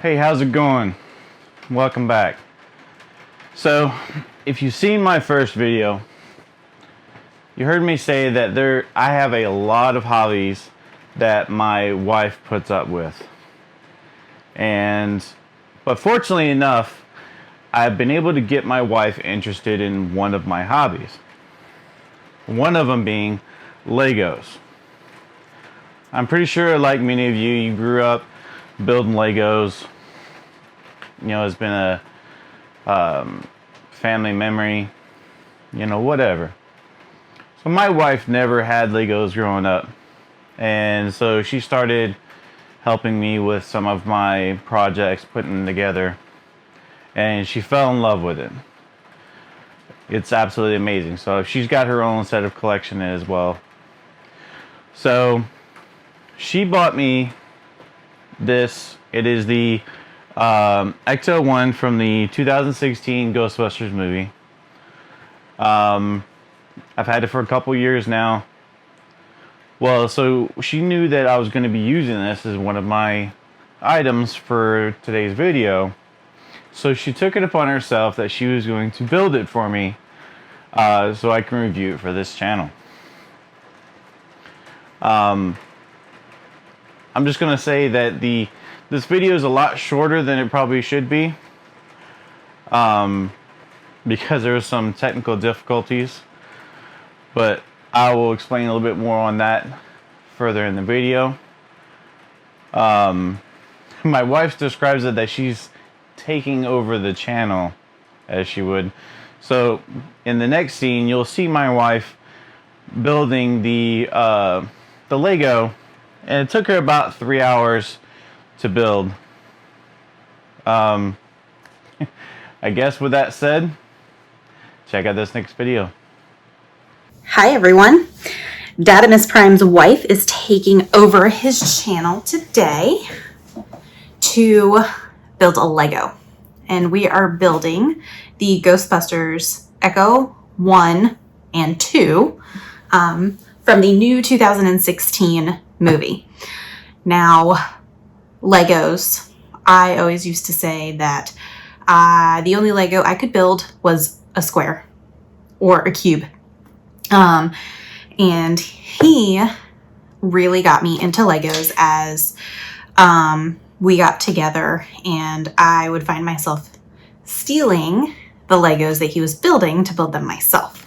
Hey, how's it going? Welcome back. So, if you've seen my first video, you heard me say that I have a lot of hobbies that my wife puts up with. But fortunately enough, I've been able to get my wife interested in one of my hobbies. One of them being Legos. I'm pretty sure, like many of you, you grew up building Legos. You know, it's been a family memory, you know, whatever. So my wife never had Legos growing up, and so she started helping me with some of my projects, putting them together, and she fell in love with it. It's absolutely amazing. So she's got her own set of collection as well. So she bought me this. It is the Ecto one from the 2016 Ghostbusters movie. I've had it for a couple years now. Well, so she knew that I was going to be using this as one of my items for today's video. So she took it upon herself that she was going to build it for me so I can review it for this channel. I'm just going to say that this video is a lot shorter than it probably should be because there were some technical difficulties, but I will explain a little bit more on that further in the video. My wife describes it that she's taking over the channel, as she would. So in the next scene, you'll see my wife building the Lego, and it took her about 3 hours to build. I guess with that said, check out this next video. Hi everyone. Dadamus Prime's wife is taking over his channel today to build a Lego. And we are building the Ghostbusters Ecto 1 and 2 from the new 2016 movie. Now, Legos, I always used to say that the only Lego I could build was a square or a cube. And he really got me into Legos as we got together, and I would find myself stealing the Legos that he was building to build them myself.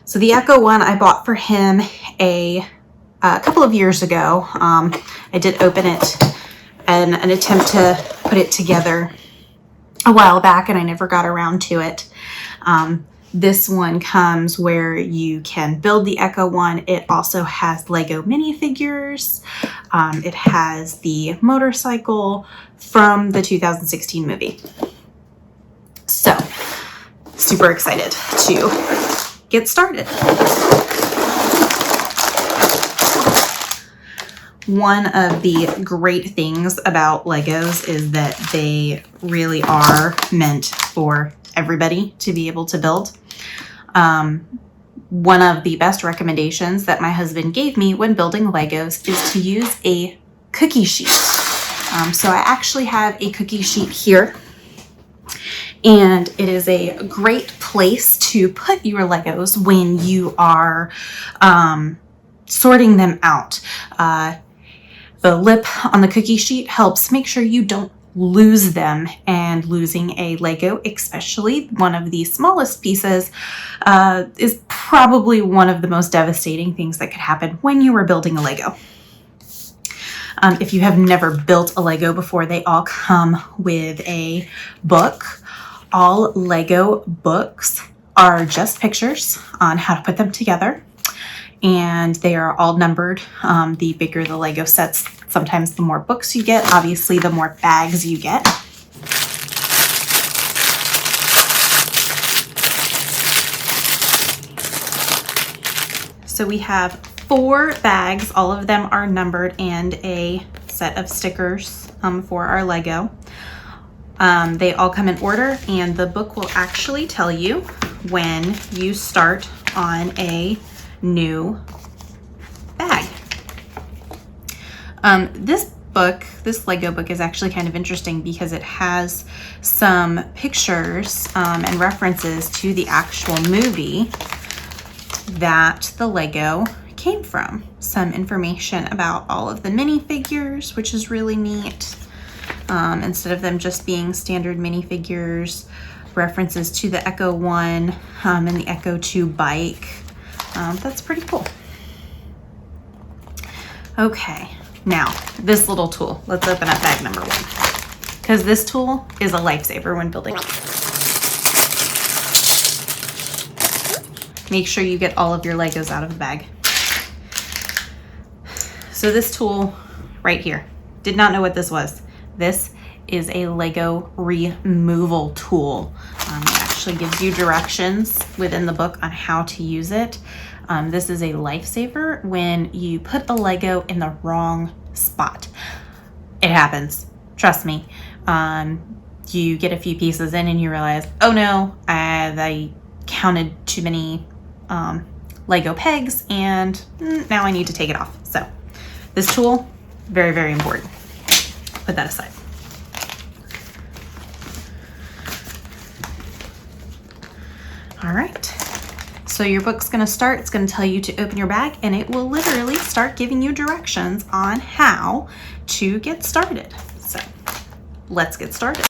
So the Ecto one I bought for him a couple of years ago. I did open it in an attempt to put it together a while back, and I never got around to it. This one comes where you can build the Ecto one. It also has Lego minifigures. It has the motorcycle from the 2016 movie. So, super excited to get started. One of the great things about Legos is that they really are meant for everybody to be able to build. One of the best recommendations that my husband gave me when building Legos is to use a cookie sheet. So I actually have a cookie sheet here, and it is a great place to put your Legos when you are sorting them out. The lip on the cookie sheet helps make sure you don't lose them, and losing a Lego, especially one of the smallest pieces, is probably one of the most devastating things that could happen when you are building a Lego. If you have never built a Lego before, they all come with a book. All Lego books are just pictures on how to put them together, and they are all numbered. The bigger the Lego sets, sometimes the more books you get. Obviously, the more bags you get. So we have 4 bags. All of them are numbered, and a set of stickers for our Lego. They all come in order, and the book will actually tell you when you start on a new bag. This book, this Lego book, is actually kind of interesting because it has some pictures and references to the actual movie that the Lego came from. Some information about all of the minifigures, which is really neat. Instead of them just being standard minifigures, references to the Ecto 1 and the Ecto 2 bike. That's pretty cool. Okay, now this little tool. Let's open up bag number 1, because this tool is a lifesaver when building. Make sure you get all of your Legos out of the bag. So this tool right here, did not know what this was. This is a Lego removal tool. It actually gives you directions within the book on how to use it. This is a lifesaver when you put a Lego in the wrong spot. It happens, trust me. You get a few pieces in and you realize, oh no, I counted too many Lego pegs and now I need to take it off. So this tool, very, very important. Put that aside. All right, so your book's gonna start. It's gonna tell you to open your bag and it will literally start giving you directions on how to get started. So let's get started.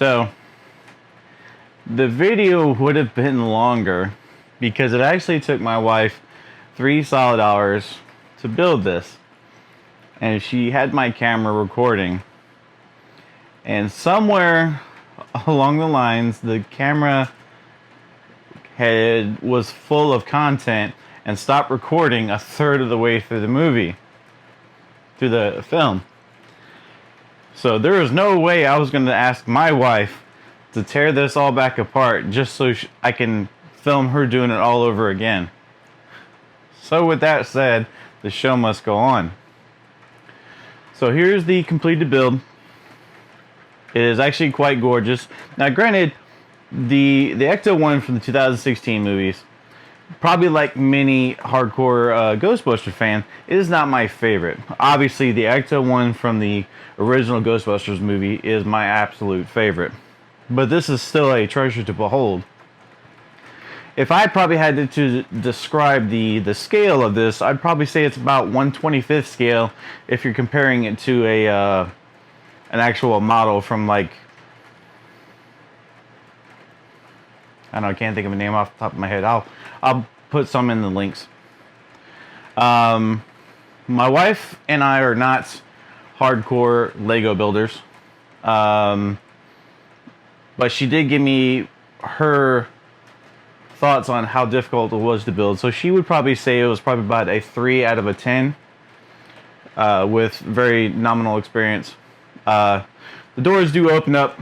So the video would have been longer because it actually took my wife 3 solid hours to build this. And she had my camera recording. And somewhere along the lines, the camera was full of content and stopped recording a third of the way through the film. So there was no way I was going to ask my wife to tear this all back apart just so I can film her doing it all over again. So with that said, the show must go on. So here's the completed build. It is actually quite gorgeous. Now granted, the Ecto one from the 2016 movies, probably like many hardcore Ghostbusters fan, it is not my favorite. Obviously the Ecto one from the original Ghostbusters movie is my absolute favorite. But this is still a treasure to behold. If I probably had to describe the scale of this, I'd probably say it's about 1/25th scale if you're comparing it to an actual model from, like, I don't know, I can't think of a name off the top of my head. I'll put some in the links. My wife and I are not hardcore Lego builders. But she did give me her thoughts on how difficult it was to build. So she would probably say it was probably about a 3 out of a 10 with very nominal experience. The doors do open up.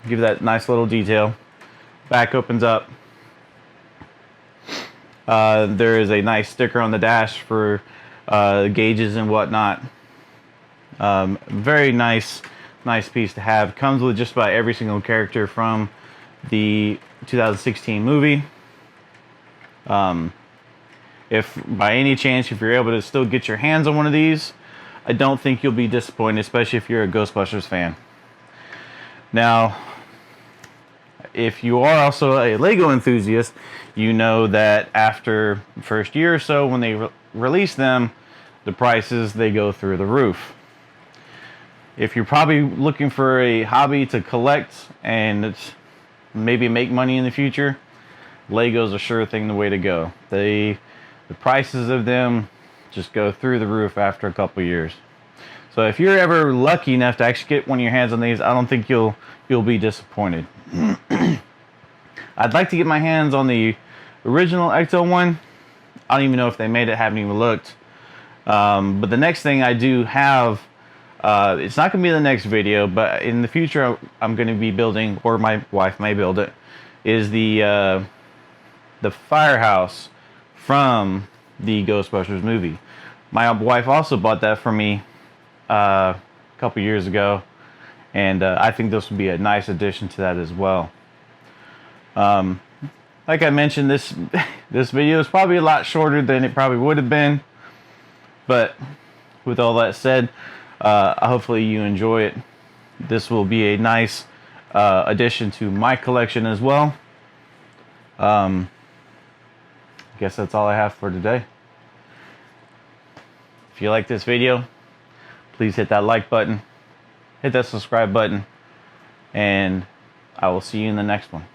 Give that nice little detail. Back opens up. There is a nice sticker on the dash for gauges and whatnot. Very nice piece to have. Comes with just about every single character from the 2016 movie. If by any chance, if you're able to still get your hands on one of these, I don't think you'll be disappointed, especially if you're a Ghostbusters fan. Now, if you are also a Lego enthusiast, you know that after the first year or so, when they release them, the prices, they go through the roof. If you're probably looking for a hobby to collect and maybe make money in the future, Lego's a sure thing, the way to go. The prices of them just go through the roof after a couple years. So if you're ever lucky enough to actually get one of your hands on these, I don't think you'll be disappointed. I'd like to get my hands on the original Ecto one. I don't even know if they made it, haven't even looked. But the next thing I do have, it's not going to be the next video, but in the future I'm going to be building, or my wife may build it, is the firehouse from the Ghostbusters movie. My wife also bought that for me a couple years ago, and I think this would be a nice addition to that as well. Like I mentioned, this video is probably a lot shorter than it probably would have been, but with all that said, hopefully you enjoy it. This will be a nice addition to my collection as well. I guess that's all I have for today. If you like this video, please hit that like button, hit that subscribe button, and I will see you in the next one.